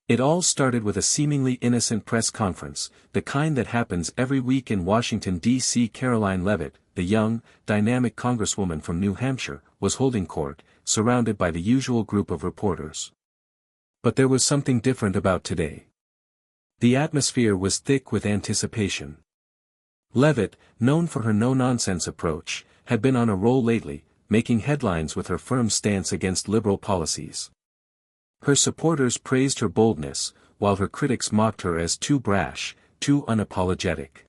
It all started with a seemingly innocent press conference, the kind that happens every week in Washington, D.C. Karoline Leavitt, the young, dynamic congresswoman from New Hampshire, was holding court, surrounded by the usual group of reporters. But there was something different about today. The atmosphere was thick with anticipation. Leavitt, known for her no-nonsense approach, had been on a roll lately, making headlines with her firm stance against liberal policies. Her supporters praised her boldness, while her critics mocked her as too brash, too unapologetic.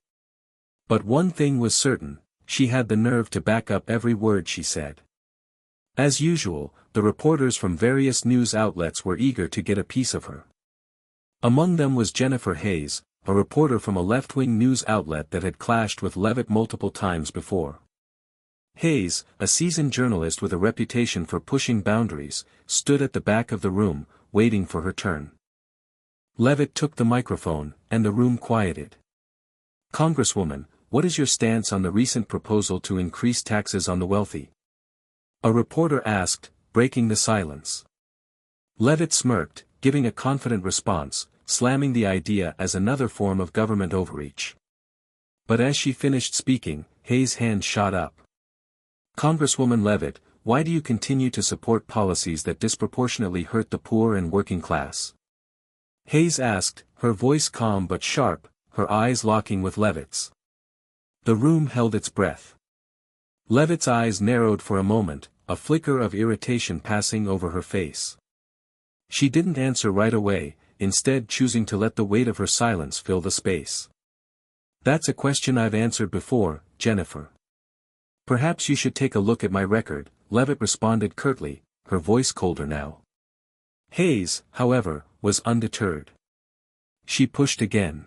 But one thing was certain, she had the nerve to back up every word she said. As usual, the reporters from various news outlets were eager to get a piece of her. Among them was Jennifer Hayes, a reporter from a left-wing news outlet that had clashed with Leavitt multiple times before. Hayes, a seasoned journalist with a reputation for pushing boundaries, stood at the back of the room, waiting for her turn. Leavitt took the microphone, and the room quieted. "Congresswoman, what is your stance on the recent proposal to increase taxes on the wealthy?" A reporter asked, breaking the silence. Leavitt smirked, giving a confident response, slamming the idea as another form of government overreach. But as she finished speaking, Hayes' hand shot up. "Congresswoman Leavitt, why do you continue to support policies that disproportionately hurt the poor and working class?" Hayes asked, her voice calm but sharp, her eyes locking with Leavitt's. The room held its breath. Leavitt's eyes narrowed for a moment, a flicker of irritation passing over her face. She didn't answer right away, instead choosing to let the weight of her silence fill the space. "That's a question I've answered before, Jennifer. Perhaps you should take a look at my record," Leavitt responded curtly, her voice colder now. Hayes, however, was undeterred. She pushed again.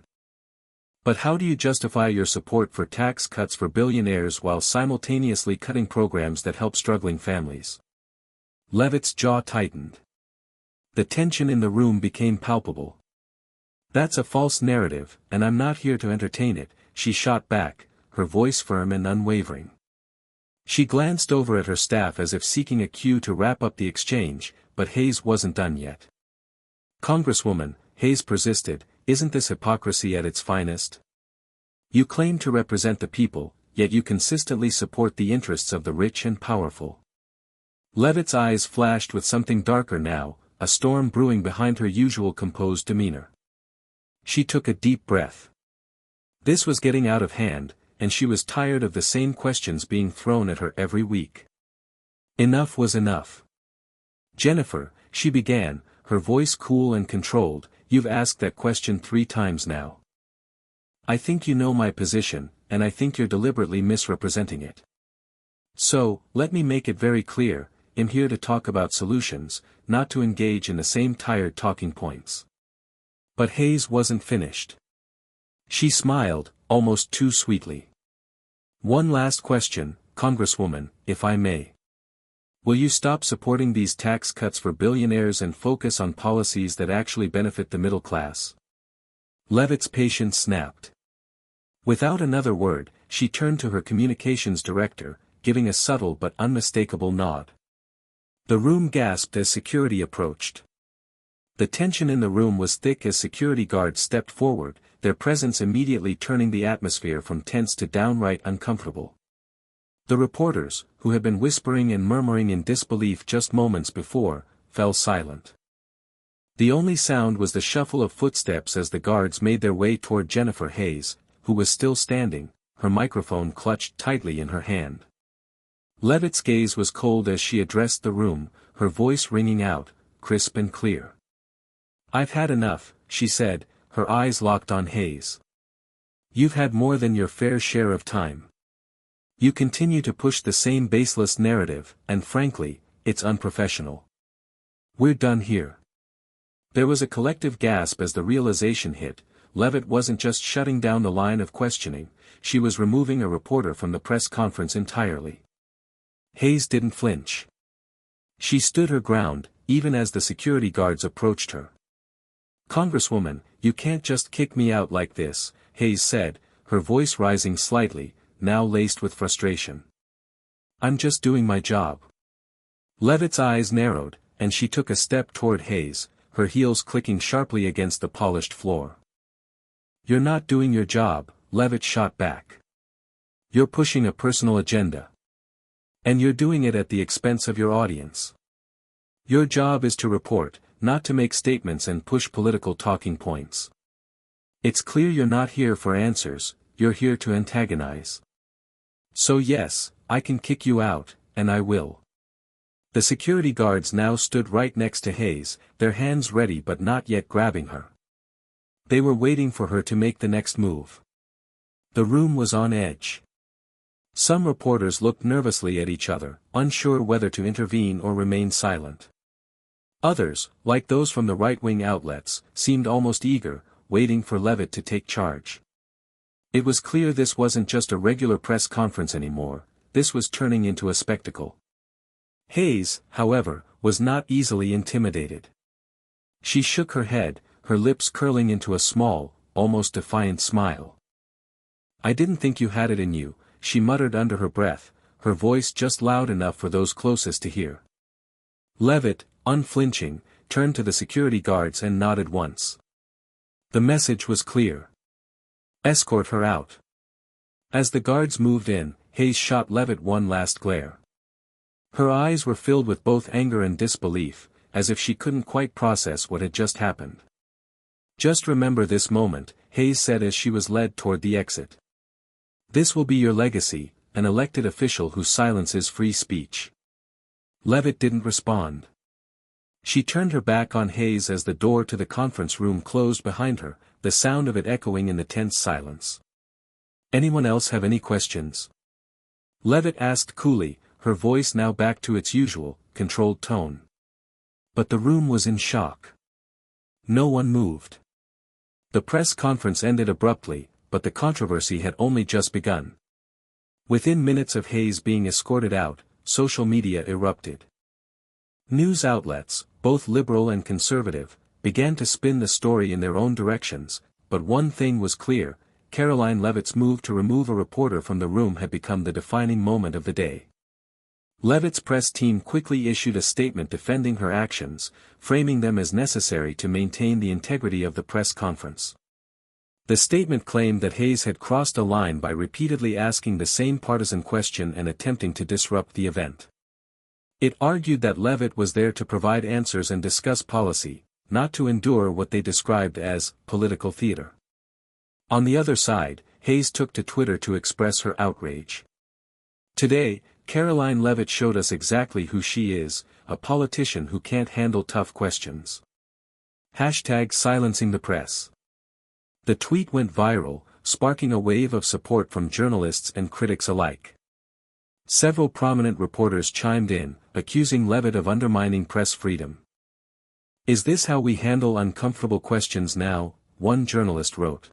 "But how do you justify your support for tax cuts for billionaires while simultaneously cutting programs that help struggling families?" Leavitt's jaw tightened. The tension in the room became palpable. "That's a false narrative, and I'm not here to entertain it," she shot back, her voice firm and unwavering. She glanced over at her staff as if seeking a cue to wrap up the exchange, but Hayes wasn't done yet. "Congresswoman," Hayes persisted, "isn't this hypocrisy at its finest? You claim to represent the people, yet you consistently support the interests of the rich and powerful." Leavitt's eyes flashed with something darker now, a storm brewing behind her usual composed demeanor. She took a deep breath. This was getting out of hand, and she was tired of the same questions being thrown at her every week. Enough was enough. "Jennifer," she began, her voice cool and controlled, "you've asked that question 3 times now. I think you know my position, and I think you're deliberately misrepresenting it. So, let me make it very clear, I'm here to talk about solutions, not to engage in the same tired talking points." But Hayes wasn't finished. She smiled, almost too sweetly. "One last question, Congresswoman, if I may. Will you stop supporting these tax cuts for billionaires and focus on policies that actually benefit the middle class?" Leavitt's patience snapped. Without another word, she turned to her communications director, giving a subtle but unmistakable nod. The room gasped as security approached. The tension in the room was thick as security guards stepped forward, their presence immediately turning the atmosphere from tense to downright uncomfortable. The reporters, who had been whispering and murmuring in disbelief just moments before, fell silent. The only sound was the shuffle of footsteps as the guards made their way toward Jennifer Hayes, who was still standing, her microphone clutched tightly in her hand. Leavitt's gaze was cold as she addressed the room, her voice ringing out, crisp and clear. "I've had enough," she said, her eyes locked on Hayes. "You've had more than your fair share of time. You continue to push the same baseless narrative, and frankly, it's unprofessional. We're done here." There was a collective gasp as the realization hit, Leavitt wasn't just shutting down the line of questioning, she was removing a reporter from the press conference entirely. Hayes didn't flinch. She stood her ground, even as the security guards approached her. "Congresswoman, you can't just kick me out like this," Hayes said, her voice rising slightly, now laced with frustration. "I'm just doing my job." Leavitt's eyes narrowed, and she took a step toward Hayes, her heels clicking sharply against the polished floor. "You're not doing your job," Leavitt shot back. "You're pushing a personal agenda. And you're doing it at the expense of your audience. Your job is to report, not to make statements and push political talking points. It's clear you're not here for answers, you're here to antagonize. So yes, I can kick you out, and I will." The security guards now stood right next to Hayes, their hands ready but not yet grabbing her. They were waiting for her to make the next move. The room was on edge. Some reporters looked nervously at each other, unsure whether to intervene or remain silent. Others, like those from the right-wing outlets, seemed almost eager, waiting for Leavitt to take charge. It was clear this wasn't just a regular press conference anymore, this was turning into a spectacle. Hayes, however, was not easily intimidated. She shook her head, her lips curling into a small, almost defiant smile. "I didn't think you had it in you," she muttered under her breath, her voice just loud enough for those closest to hear. Leavitt, unflinching, turned to the security guards and nodded once. The message was clear. "Escort her out." As the guards moved in, Hayes shot Leavitt one last glare. Her eyes were filled with both anger and disbelief, as if she couldn't quite process what had just happened. "Just remember this moment," Hayes said as she was led toward the exit. "This will be your legacy, an elected official who silences free speech." Leavitt didn't respond. She turned her back on Hayes as the door to the conference room closed behind her, the sound of it echoing in the tense silence. "Anyone else have any questions?" Leavitt asked coolly, her voice now back to its usual, controlled tone. But the room was in shock. No one moved. The press conference ended abruptly, but the controversy had only just begun. Within minutes of Hayes being escorted out, social media erupted. News outlets, both liberal and conservative, began to spin the story in their own directions, but one thing was clear: Karoline Leavitt's move to remove a reporter from the room had become the defining moment of the day. Leavitt's press team quickly issued a statement defending her actions, framing them as necessary to maintain the integrity of the press conference. The statement claimed that Hayes had crossed a line by repeatedly asking the same partisan question and attempting to disrupt the event. It argued that Leavitt was there to provide answers and discuss policy, not to endure what they described as political theater. On the other side, Hayes took to Twitter to express her outrage. "Today, Karoline Leavitt showed us exactly who she is, a politician who can't handle tough questions. #silencing the press." The tweet went viral, sparking a wave of support from journalists and critics alike. Several prominent reporters chimed in, accusing Leavitt of undermining press freedom. "Is this how we handle uncomfortable questions now?" one journalist wrote.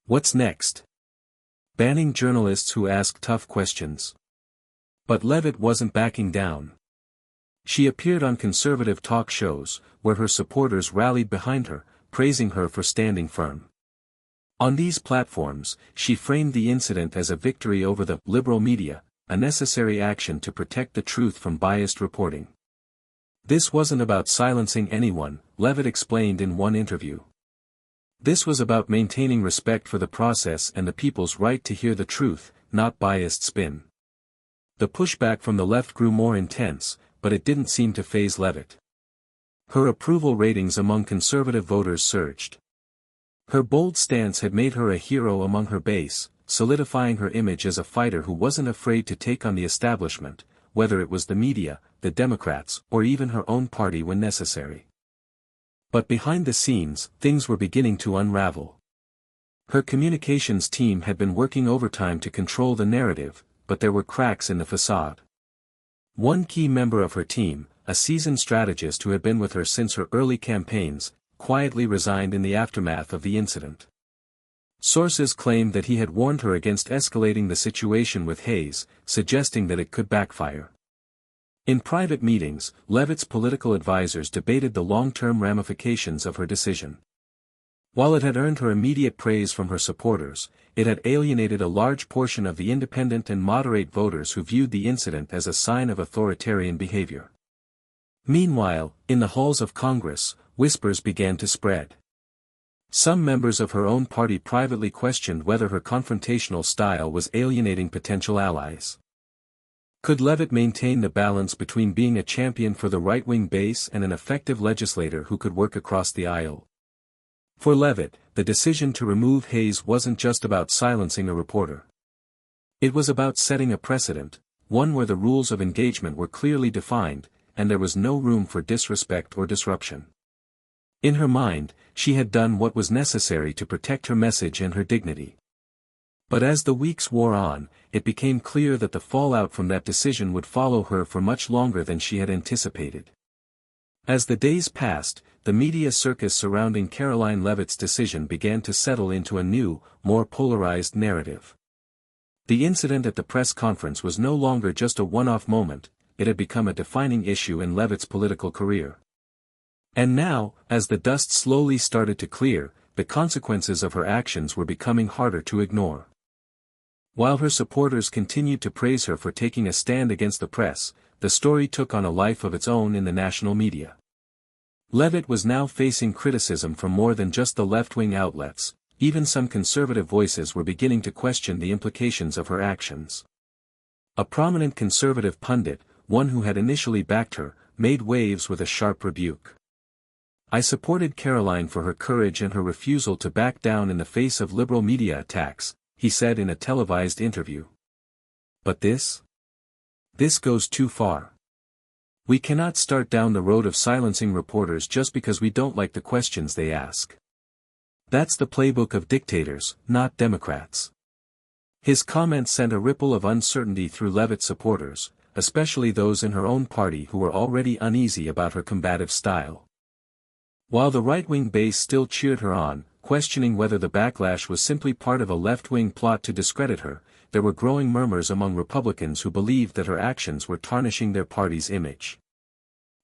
"What's next? Banning journalists who ask tough questions?" But Leavitt wasn't backing down. She appeared on conservative talk shows, where her supporters rallied behind her, praising her for standing firm. On these platforms, she framed the incident as a victory over the liberal media, a necessary action to protect the truth from biased reporting. "This wasn't about silencing anyone," Leavitt explained in one interview. "This was about maintaining respect for the process and the people's right to hear the truth, not biased spin." The pushback from the left grew more intense, but it didn't seem to faze Leavitt. Her approval ratings among conservative voters surged. Her bold stance had made her a hero among her base, solidifying her image as a fighter who wasn't afraid to take on the establishment, whether it was the media, the Democrats, or even her own party when necessary. But behind the scenes, things were beginning to unravel. Her communications team had been working overtime to control the narrative, but there were cracks in the facade. One key member of her team, a seasoned strategist who had been with her since her early campaigns, quietly resigned in the aftermath of the incident. Sources claimed that he had warned her against escalating the situation with Hayes, suggesting that it could backfire. In private meetings, Leavitt's political advisors debated the long-term ramifications of her decision. While it had earned her immediate praise from her supporters, it had alienated a large portion of the independent and moderate voters who viewed the incident as a sign of authoritarian behavior. Meanwhile, in the halls of Congress, whispers began to spread. Some members of her own party privately questioned whether her confrontational style was alienating potential allies. Could Leavitt maintain the balance between being a champion for the right-wing base and an effective legislator who could work across the aisle? For Leavitt, the decision to remove Hayes wasn't just about silencing a reporter. It was about setting a precedent, one where the rules of engagement were clearly defined, and there was no room for disrespect or disruption. In her mind, she had done what was necessary to protect her message and her dignity. But as the weeks wore on, it became clear that the fallout from that decision would follow her for much longer than she had anticipated. As the days passed, the media circus surrounding Karoline Leavitt's decision began to settle into a new, more polarized narrative. The incident at the press conference was no longer just a one-off moment, it had become a defining issue in Leavitt's political career. And now, as the dust slowly started to clear, the consequences of her actions were becoming harder to ignore. While her supporters continued to praise her for taking a stand against the press, the story took on a life of its own in the national media. Leavitt was now facing criticism from more than just the left-wing outlets, even some conservative voices were beginning to question the implications of her actions. A prominent conservative pundit, one who had initially backed her, made waves with a sharp rebuke. "I supported Karoline for her courage and her refusal to back down in the face of liberal media attacks," he said in a televised interview. "But this goes too far. We cannot start down the road of silencing reporters just because we don't like the questions they ask. That's the playbook of dictators, not Democrats." His comments sent a ripple of uncertainty through Leavitt supporters, especially those in her own party who were already uneasy about her combative style. While the right-wing base still cheered her on, questioning whether the backlash was simply part of a left-wing plot to discredit her, there were growing murmurs among Republicans who believed that her actions were tarnishing their party's image.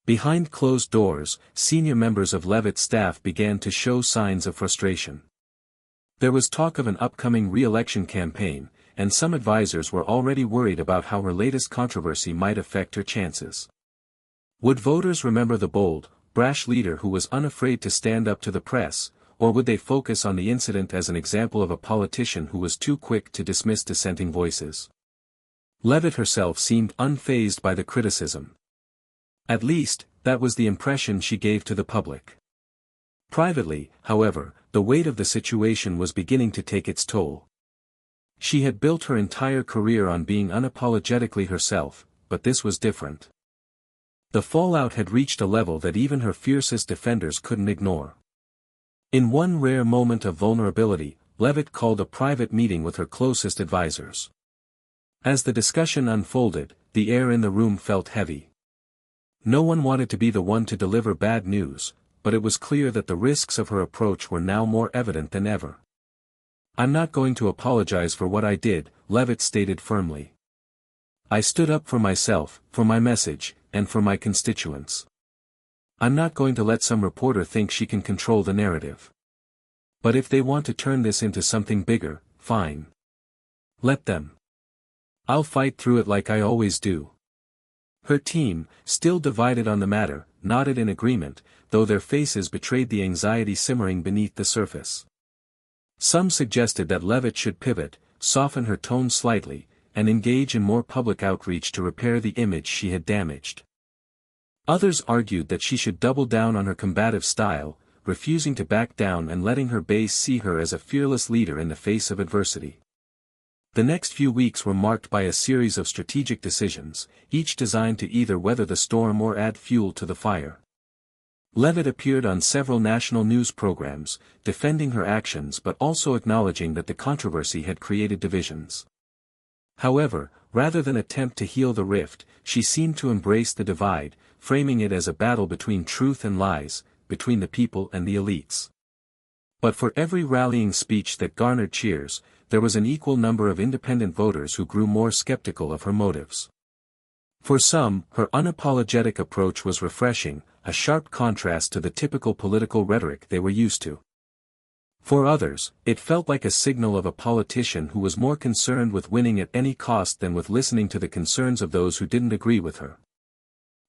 Behind closed doors, senior members of Leavitt's staff began to show signs of frustration. There was talk of an upcoming re-election campaign, and some advisors were already worried about how her latest controversy might affect her chances. Would voters remember the bold, brash leader who was unafraid to stand up to the press, or would they focus on the incident as an example of a politician who was too quick to dismiss dissenting voices? Leavitt herself seemed unfazed by the criticism. At least, that was the impression she gave to the public. Privately, however, the weight of the situation was beginning to take its toll. She had built her entire career on being unapologetically herself, but this was different. The fallout had reached a level that even her fiercest defenders couldn't ignore. In one rare moment of vulnerability, Leavitt called a private meeting with her closest advisors. As the discussion unfolded, the air in the room felt heavy. No one wanted to be the one to deliver bad news, but it was clear that the risks of her approach were now more evident than ever. "I'm not going to apologize for what I did," Leavitt stated firmly. "I stood up for myself, for my message, and for my constituents. I'm not going to let some reporter think she can control the narrative. But if they want to turn this into something bigger, fine. Let them. I'll fight through it like I always do." Her team, still divided on the matter, nodded in agreement, though their faces betrayed the anxiety simmering beneath the surface. Some suggested that Leavitt should pivot, soften her tone slightly, and engage in more public outreach to repair the image she had damaged. Others argued that she should double down on her combative style, refusing to back down and letting her base see her as a fearless leader in the face of adversity. The next few weeks were marked by a series of strategic decisions, each designed to either weather the storm or add fuel to the fire. Leavitt appeared on several national news programs, defending her actions but also acknowledging that the controversy had created divisions. However, rather than attempt to heal the rift, she seemed to embrace the divide, framing it as a battle between truth and lies, between the people and the elites. But for every rallying speech that garnered cheers, there was an equal number of independent voters who grew more skeptical of her motives. For some, her unapologetic approach was refreshing, a sharp contrast to the typical political rhetoric they were used to. For others, it felt like a signal of a politician who was more concerned with winning at any cost than with listening to the concerns of those who didn't agree with her.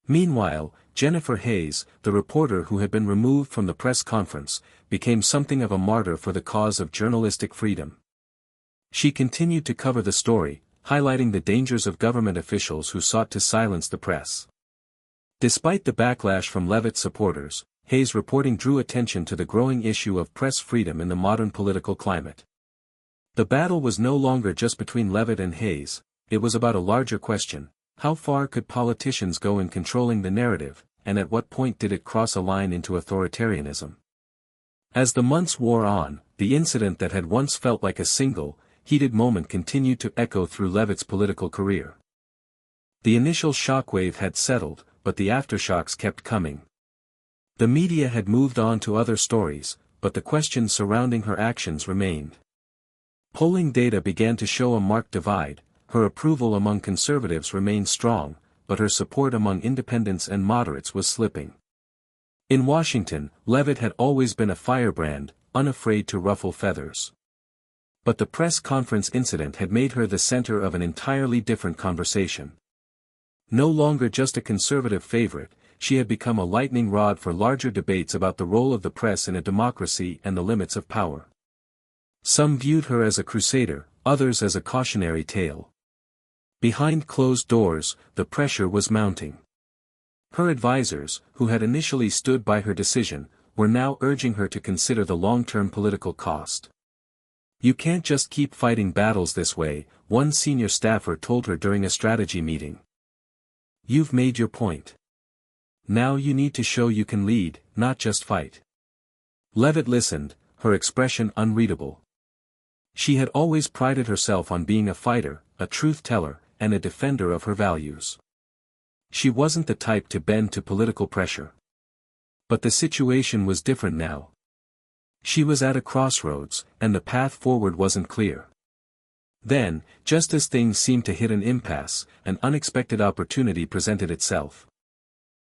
Meanwhile, Jennifer Hayes, the reporter who had been removed from the press conference, became something of a martyr for the cause of journalistic freedom. She continued to cover the story, highlighting the dangers of government officials who sought to silence the press. Despite the backlash from Leavitt supporters, Hayes' reporting drew attention to the growing issue of press freedom in the modern political climate. The battle was no longer just between Leavitt and Hayes, it was about a larger question: how far could politicians go in controlling the narrative, and at what point did it cross a line into authoritarianism? As the months wore on, the incident that had once felt like a single, heated moment continued to echo through Leavitt's political career. The initial shockwave had settled, but the aftershocks kept coming. The media had moved on to other stories, but the questions surrounding her actions remained. Polling data began to show a marked divide. Her approval among conservatives remained strong, but her support among independents and moderates was slipping. In Washington, Leavitt had always been a firebrand, unafraid to ruffle feathers. But the press conference incident had made her the center of an entirely different conversation. No longer just a conservative favorite, she had become a lightning rod for larger debates about the role of the press in a democracy and the limits of power. Some viewed her as a crusader, others as a cautionary tale. Behind closed doors, the pressure was mounting. Her advisors, who had initially stood by her decision, were now urging her to consider the long-term political cost. "You can't just keep fighting battles this way," one senior staffer told her during a strategy meeting. "You've made your point. Now you need to show you can lead, not just fight." Leavitt listened, her expression unreadable. She had always prided herself on being a fighter, a truth-teller, and a defender of her values. She wasn't the type to bend to political pressure. But the situation was different now. She was at a crossroads, and the path forward wasn't clear. Then, just as things seemed to hit an impasse, an unexpected opportunity presented itself.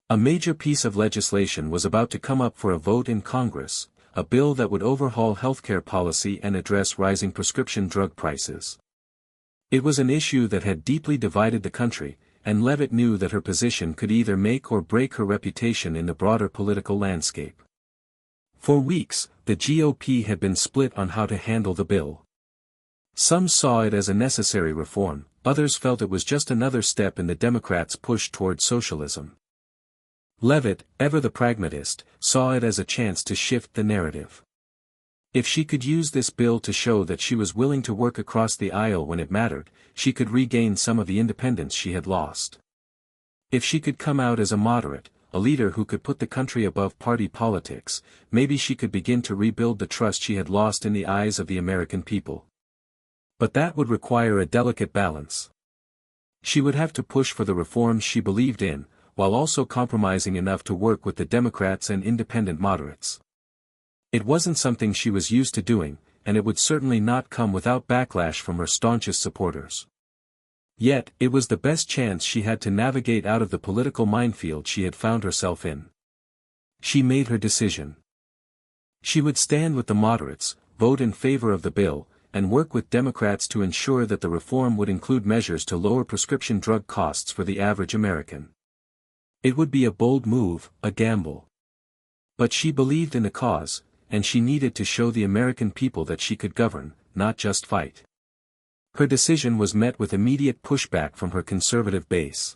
A major piece of legislation was about to come up for a vote in Congress, a bill that would overhaul healthcare policy and address rising prescription drug prices. It was an issue that had deeply divided the country, and Leavitt knew that her position could either make or break her reputation in the broader political landscape. For weeks, the GOP had been split on how to handle the bill. Some saw it as a necessary reform, others felt it was just another step in the Democrats' push toward socialism. Leavitt, ever the pragmatist, saw it as a chance to shift the narrative. If she could use this bill to show that she was willing to work across the aisle when it mattered, she could regain some of the independence she had lost. If she could come out as a moderate, a leader who could put the country above party politics, maybe she could begin to rebuild the trust she had lost in the eyes of the American people. But that would require a delicate balance. She would have to push for the reforms she believed in, while also compromising enough to work with the Democrats and independent moderates. It wasn't something she was used to doing, and it would certainly not come without backlash from her staunchest supporters. Yet, it was the best chance she had to navigate out of the political minefield she had found herself in. She made her decision. She would stand with the moderates, vote in favor of the bill, and work with Democrats to ensure that the reform would include measures to lower prescription drug costs for the average American. It would be a bold move, a gamble. But she believed in the cause, and she needed to show the American people that she could govern, not just fight. Her decision was met with immediate pushback from her conservative base.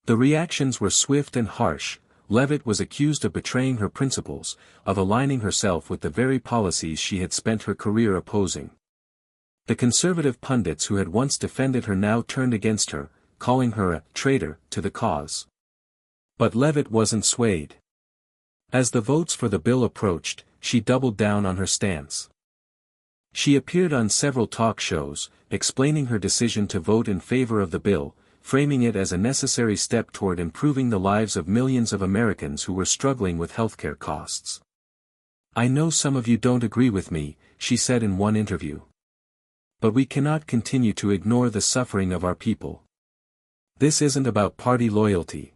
The reactions were swift and harsh. Leavitt was accused of betraying her principles, of aligning herself with the very policies she had spent her career opposing. The conservative pundits who had once defended her now turned against her, calling her a traitor to the cause. But Leavitt wasn't swayed. As the votes for the bill approached, she doubled down on her stance. She appeared on several talk shows, explaining her decision to vote in favor of the bill, framing it as a necessary step toward improving the lives of millions of Americans who were struggling with healthcare costs. "I know some of you don't agree with me," she said in one interview. "But we cannot continue to ignore the suffering of our people. This isn't about party loyalty.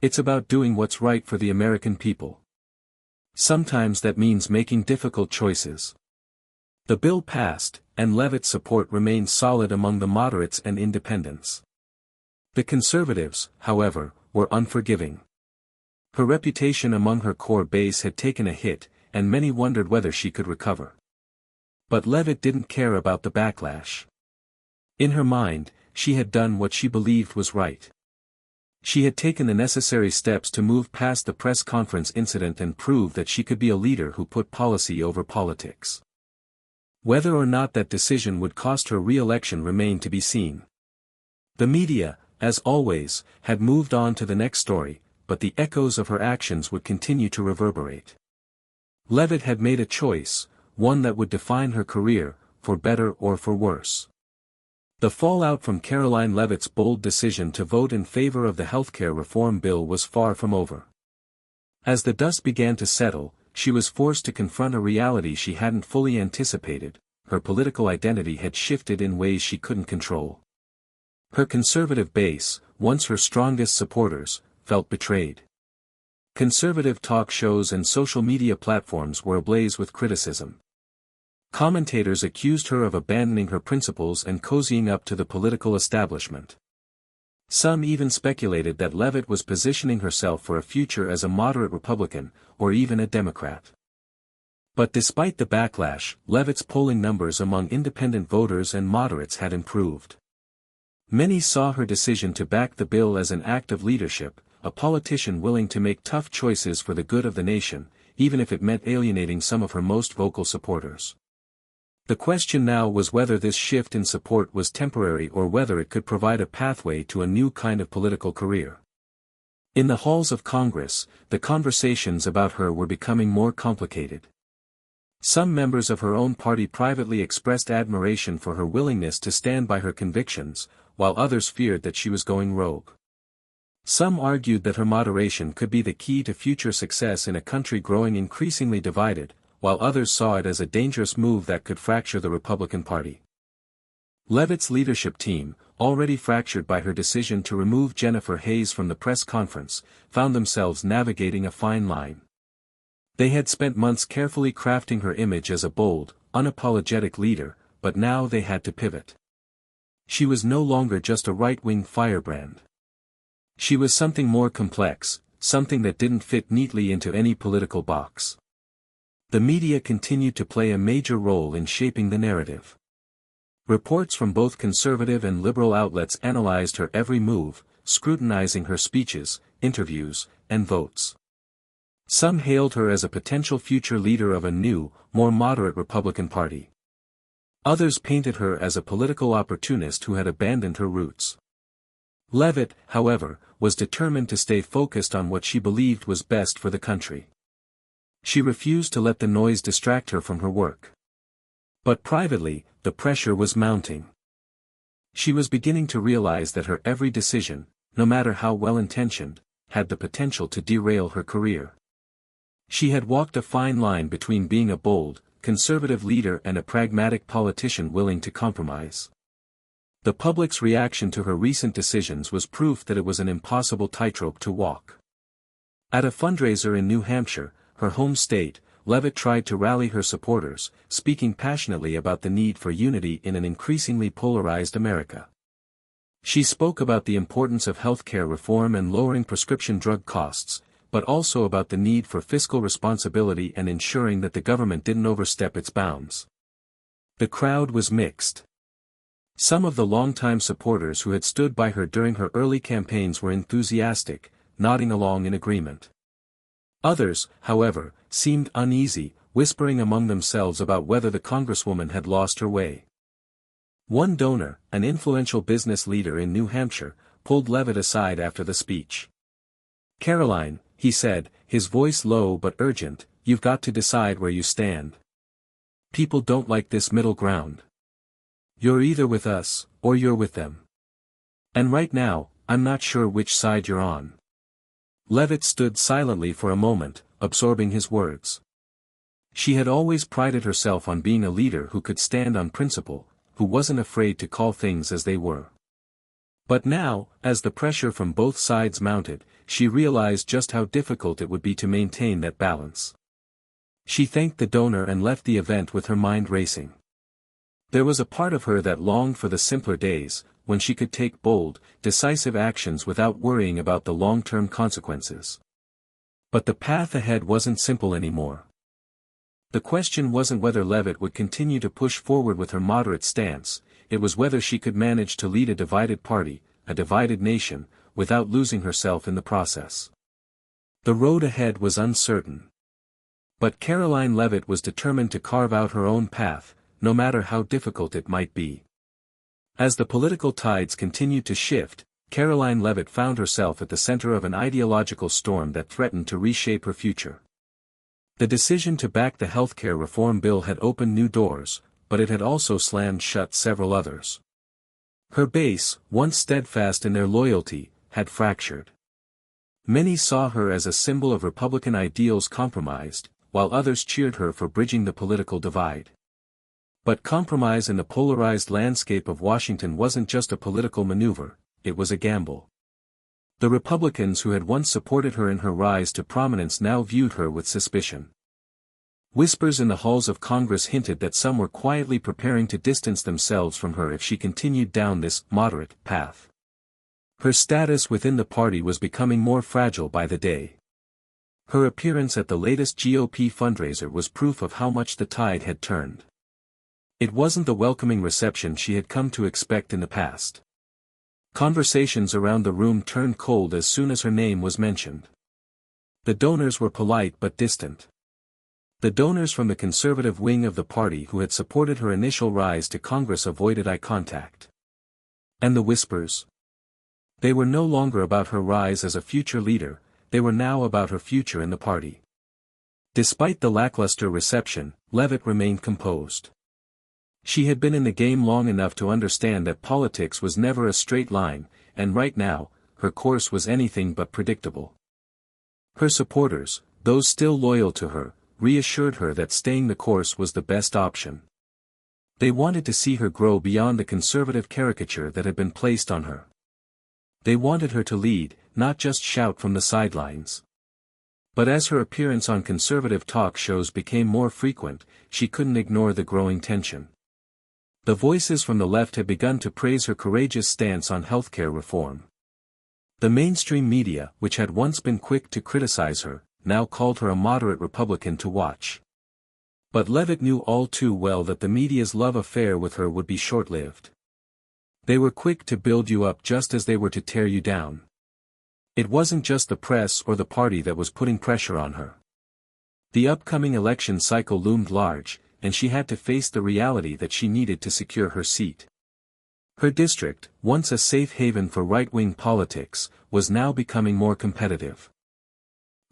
It's about doing what's right for the American people. Sometimes that means making difficult choices." The bill passed, and Leavitt's support remained solid among the moderates and independents. The conservatives, however, were unforgiving. Her reputation among her core base had taken a hit, and many wondered whether she could recover. But Leavitt didn't care about the backlash. In her mind, she had done what she believed was right. She had taken the necessary steps to move past the press conference incident and prove that she could be a leader who put policy over politics. Whether or not that decision would cost her re-election remained to be seen. The media, as always, had moved on to the next story, but the echoes of her actions would continue to reverberate. Leavitt had made a choice, one that would define her career, for better or for worse. The fallout from Karoline Leavitt's bold decision to vote in favor of the healthcare reform bill was far from over. As the dust began to settle, she was forced to confront a reality she hadn't fully anticipated: her political identity had shifted in ways she couldn't control. Her conservative base, once her strongest supporters, felt betrayed. Conservative talk shows and social media platforms were ablaze with criticism. Commentators accused her of abandoning her principles and cozying up to the political establishment. Some even speculated that Leavitt was positioning herself for a future as a moderate Republican, or even a Democrat. But despite the backlash, Leavitt's polling numbers among independent voters and moderates had improved. Many saw her decision to back the bill as an act of leadership, a politician willing to make tough choices for the good of the nation, even if it meant alienating some of her most vocal supporters. The question now was whether this shift in support was temporary or whether it could provide a pathway to a new kind of political career. In the halls of Congress, the conversations about her were becoming more complicated. Some members of her own party privately expressed admiration for her willingness to stand by her convictions, while others feared that she was going rogue. Some argued that her moderation could be the key to future success in a country growing increasingly divided, while others saw it as a dangerous move that could fracture the Republican Party. Leavitt's leadership team, already fractured by her decision to remove Jennifer Hayes from the press conference, found themselves navigating a fine line. They had spent months carefully crafting her image as a bold, unapologetic leader, but now they had to pivot. She was no longer just a right-wing firebrand. She was something more complex, something that didn't fit neatly into any political box. The media continued to play a major role in shaping the narrative. Reports from both conservative and liberal outlets analyzed her every move, scrutinizing her speeches, interviews, and votes. Some hailed her as a potential future leader of a new, more moderate Republican Party. Others painted her as a political opportunist who had abandoned her roots. Leavitt, however, was determined to stay focused on what she believed was best for the country. She refused to let the noise distract her from her work. But privately, the pressure was mounting. She was beginning to realize that her every decision, no matter how well-intentioned, had the potential to derail her career. She had walked a fine line between being a bold, conservative leader and a pragmatic politician willing to compromise. The public's reaction to her recent decisions was proof that it was an impossible tightrope to walk. At a fundraiser in New Hampshire, her home state, Leavitt tried to rally her supporters, speaking passionately about the need for unity in an increasingly polarized America. She spoke about the importance of healthcare reform and lowering prescription drug costs, but also about the need for fiscal responsibility and ensuring that the government didn't overstep its bounds. The crowd was mixed. Some of the longtime supporters who had stood by her during her early campaigns were enthusiastic, nodding along in agreement. Others, however, seemed uneasy, whispering among themselves about whether the Congresswoman had lost her way. One donor, an influential business leader in New Hampshire, pulled Leavitt aside after the speech. "Karoline," he said, his voice low but urgent, "you've got to decide where you stand. People don't like this middle ground. You're either with us, or you're with them. And right now, I'm not sure which side you're on." Leavitt stood silently for a moment, absorbing his words. She had always prided herself on being a leader who could stand on principle, who wasn't afraid to call things as they were. But now, as the pressure from both sides mounted, she realized just how difficult it would be to maintain that balance. She thanked the donor and left the event with her mind racing. There was a part of her that longed for the simpler days, when she could take bold, decisive actions without worrying about the long-term consequences. But the path ahead wasn't simple anymore. The question wasn't whether Leavitt would continue to push forward with her moderate stance, it was whether she could manage to lead a divided party, a divided nation, without losing herself in the process. The road ahead was uncertain. But Karoline Leavitt was determined to carve out her own path, no matter how difficult it might be. As the political tides continued to shift, Karoline Leavitt found herself at the center of an ideological storm that threatened to reshape her future. The decision to back the healthcare reform bill had opened new doors, but it had also slammed shut several others. Her base, once steadfast in their loyalty, had fractured. Many saw her as a symbol of Republican ideals compromised, while others cheered her for bridging the political divide. But compromise in the polarized landscape of Washington wasn't just a political maneuver, it was a gamble. The Republicans who had once supported her in her rise to prominence now viewed her with suspicion. Whispers in the halls of Congress hinted that some were quietly preparing to distance themselves from her if she continued down this moderate path. Her status within the party was becoming more fragile by the day. Her appearance at the latest GOP fundraiser was proof of how much the tide had turned. It wasn't the welcoming reception she had come to expect in the past. Conversations around the room turned cold as soon as her name was mentioned. The donors were polite but distant. The donors from the conservative wing of the party who had supported her initial rise to Congress avoided eye contact. And the whispers? They were no longer about her rise as a future leader, they were now about her future in the party. Despite the lackluster reception, Leavitt remained composed. She had been in the game long enough to understand that politics was never a straight line, and right now, her course was anything but predictable. Her supporters, those still loyal to her, reassured her that staying the course was the best option. They wanted to see her grow beyond the conservative caricature that had been placed on her. They wanted her to lead, not just shout from the sidelines. But as her appearance on conservative talk shows became more frequent, she couldn't ignore the growing tension. The voices from the left had begun to praise her courageous stance on healthcare reform. The mainstream media, which had once been quick to criticize her, now called her a moderate Republican to watch. But Leavitt knew all too well that the media's love affair with her would be short-lived. They were quick to build you up just as they were to tear you down. It wasn't just the press or the party that was putting pressure on her. The upcoming election cycle loomed large, and she had to face the reality that she needed to secure her seat. Her district, once a safe haven for right-wing politics, was now becoming more competitive.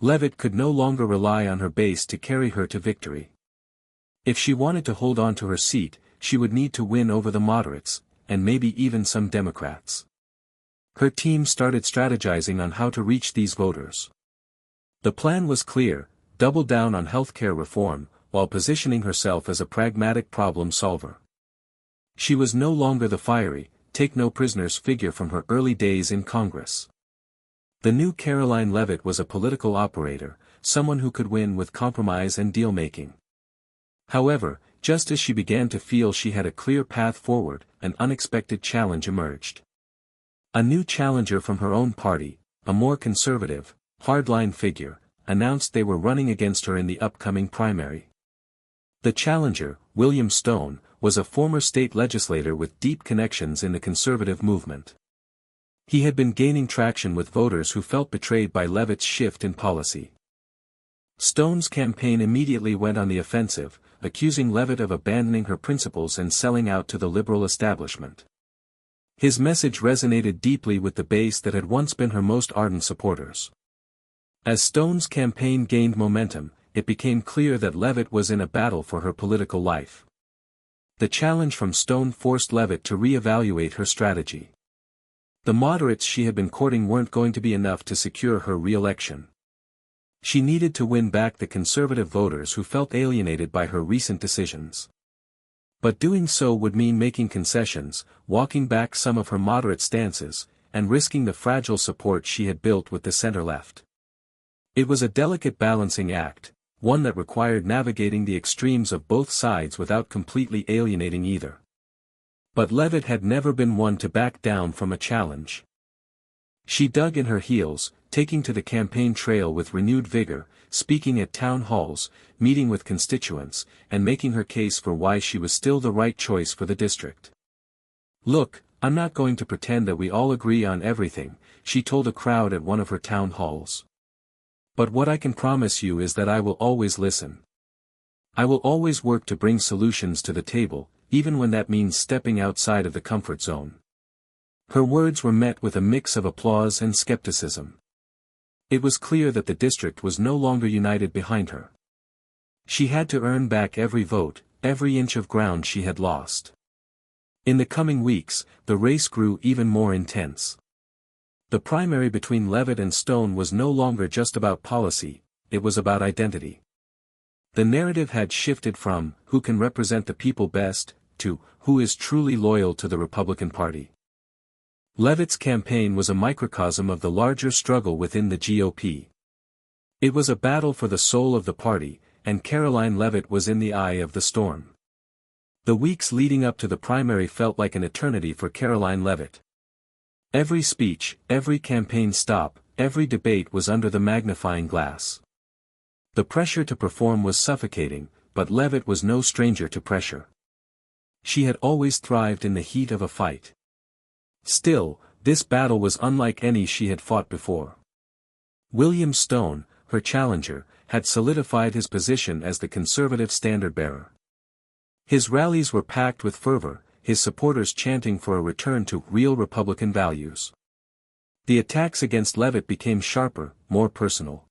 Leavitt could no longer rely on her base to carry her to victory. If she wanted to hold on to her seat, she would need to win over the moderates, and maybe even some Democrats. Her team started strategizing on how to reach these voters. The plan was clear: double down on healthcare reform, while positioning herself as a pragmatic problem solver. She was no longer the fiery, take-no-prisoners figure from her early days in Congress. The new Karoline Leavitt was a political operator, someone who could win with compromise and deal-making. However, just as she began to feel she had a clear path forward, an unexpected challenge emerged. A new challenger from her own party, a more conservative, hardline figure, announced they were running against her in the upcoming primary. The challenger, William Stone, was a former state legislator with deep connections in the conservative movement. He had been gaining traction with voters who felt betrayed by Leavitt's shift in policy. Stone's campaign immediately went on the offensive, accusing Leavitt of abandoning her principles and selling out to the liberal establishment. His message resonated deeply with the base that had once been her most ardent supporters. As Stone's campaign gained momentum, it became clear that Leavitt was in a battle for her political life. The challenge from Stone forced Leavitt to re-evaluate her strategy. The moderates she had been courting weren't going to be enough to secure her re-election. She needed to win back the conservative voters who felt alienated by her recent decisions. But doing so would mean making concessions, walking back some of her moderate stances, and risking the fragile support she had built with the center-left. It was a delicate balancing act, one that required navigating the extremes of both sides without completely alienating either. But Leavitt had never been one to back down from a challenge. She dug in her heels, taking to the campaign trail with renewed vigor, speaking at town halls, meeting with constituents, and making her case for why she was still the right choice for the district. "Look, I'm not going to pretend that we all agree on everything," she told a crowd at one of her town halls. "But what I can promise you is that I will always listen. I will always work to bring solutions to the table, even when that means stepping outside of the comfort zone." Her words were met with a mix of applause and skepticism. It was clear that the district was no longer united behind her. She had to earn back every vote, every inch of ground she had lost. In the coming weeks, the race grew even more intense. The primary between Leavitt and Stone was no longer just about policy, it was about identity. The narrative had shifted from, who can represent the people best, to, who is truly loyal to the Republican Party. Leavitt's campaign was a microcosm of the larger struggle within the GOP. It was a battle for the soul of the party, and Karoline Leavitt was in the eye of the storm. The weeks leading up to the primary felt like an eternity for Karoline Leavitt. Every speech, every campaign stop, every debate was under the magnifying glass. The pressure to perform was suffocating, but Leavitt was no stranger to pressure. She had always thrived in the heat of a fight. Still, this battle was unlike any she had fought before. William Stone, her challenger, had solidified his position as the conservative standard-bearer. His rallies were packed with fervor, his supporters chanting for a return to real Republican values. The attacks against Leavitt became sharper, more personal.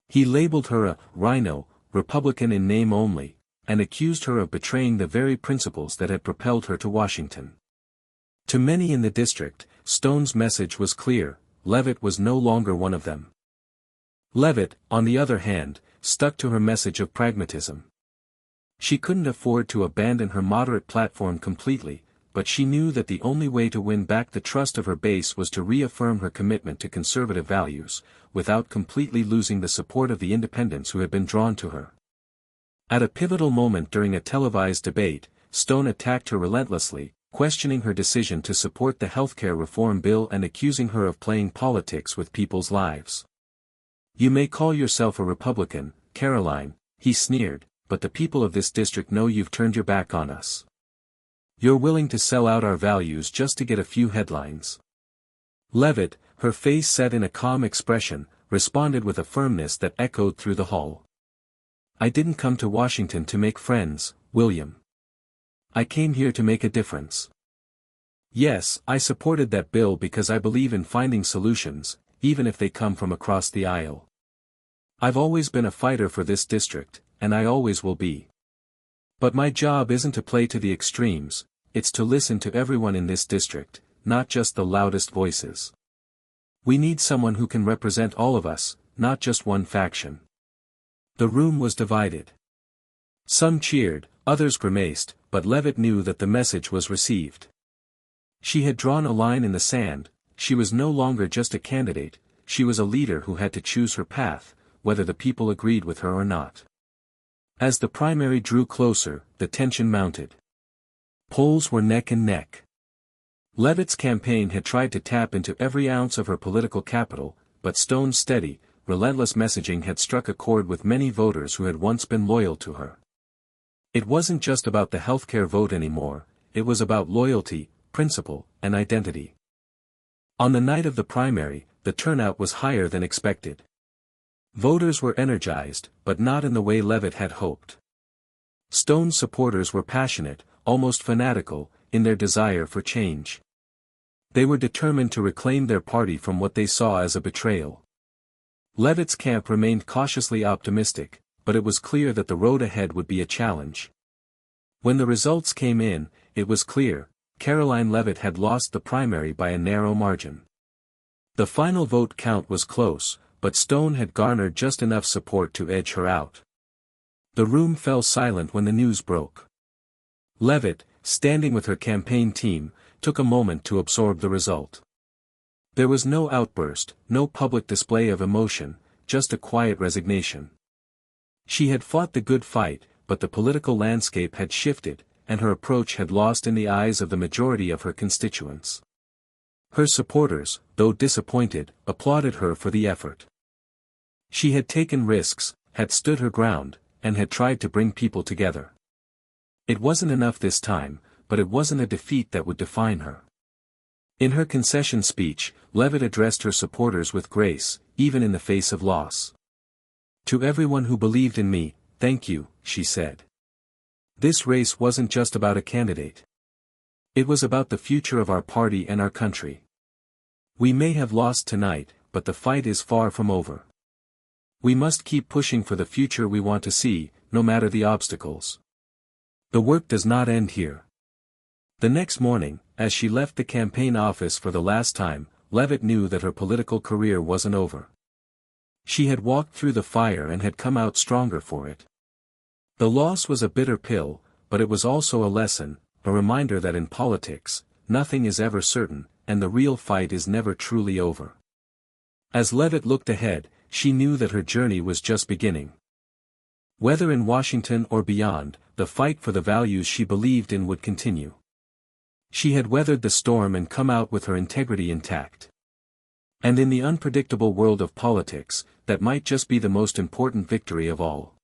He labeled her a rhino, Republican in name only, and accused her of betraying the very principles that had propelled her to Washington. To many in the district, Stone's message was clear: Leavitt was no longer one of them. Leavitt, on the other hand, stuck to her message of pragmatism. She couldn't afford to abandon her moderate platform completely, but she knew that the only way to win back the trust of her base was to reaffirm her commitment to conservative values, without completely losing the support of the independents who had been drawn to her. At a pivotal moment during a televised debate, Stone attacked her relentlessly, questioning her decision to support the healthcare reform bill and accusing her of playing politics with people's lives. "You may call yourself a Republican, Karoline," he sneered, "but the people of this district know you've turned your back on us. You're willing to sell out our values just to get a few headlines." Leavitt, her face set in a calm expression, responded with a firmness that echoed through the hall. "I didn't come to Washington to make friends, William. I came here to make a difference. Yes, I supported that bill because I believe in finding solutions, even if they come from across the aisle. I've always been a fighter for this district, and I always will be. But my job isn't to play to the extremes, it's to listen to everyone in this district, not just the loudest voices. We need someone who can represent all of us, not just one faction." The room was divided. Some cheered, others grimaced, but Leavitt knew that the message was received. She had drawn a line in the sand, she was no longer just a candidate, she was a leader who had to choose her path, whether the people agreed with her or not. As the primary drew closer, the tension mounted. Polls were neck and neck. Leavitt's campaign had tried to tap into every ounce of her political capital, but Stone's steady, relentless messaging had struck a chord with many voters who had once been loyal to her. It wasn't just about the healthcare vote anymore, it was about loyalty, principle, and identity. On the night of the primary, the turnout was higher than expected. Voters were energized, but not in the way Leavitt had hoped. Stone's supporters were passionate, almost fanatical, in their desire for change. They were determined to reclaim their party from what they saw as a betrayal. Leavitt's camp remained cautiously optimistic, but it was clear that the road ahead would be a challenge. When the results came in, it was clear, Karoline Leavitt had lost the primary by a narrow margin. The final vote count was close, but Stone had garnered just enough support to edge her out. The room fell silent when the news broke. Leavitt, standing with her campaign team, took a moment to absorb the result. There was no outburst, no public display of emotion, just a quiet resignation. She had fought the good fight, but the political landscape had shifted, and her approach had lost in the eyes of the majority of her constituents. Her supporters, though disappointed, applauded her for the effort. She had taken risks, had stood her ground, and had tried to bring people together. It wasn't enough this time, but it wasn't a defeat that would define her. In her concession speech, Leavitt addressed her supporters with grace, even in the face of loss. "To everyone who believed in me, thank you," she said. This race wasn't just about a candidate. It was about the future of our party and our country. We may have lost tonight, but the fight is far from over. We must keep pushing for the future we want to see, no matter the obstacles. The work does not end here. The next morning, as she left the campaign office for the last time, Leavitt knew that her political career wasn't over. She had walked through the fire and had come out stronger for it. The loss was a bitter pill, but it was also a lesson, a reminder that in politics, nothing is ever certain, and the real fight is never truly over. As Leavitt looked ahead, she knew that her journey was just beginning. Whether in Washington or beyond, the fight for the values she believed in would continue. She had weathered the storm and come out with her integrity intact. And in the unpredictable world of politics, that might just be the most important victory of all.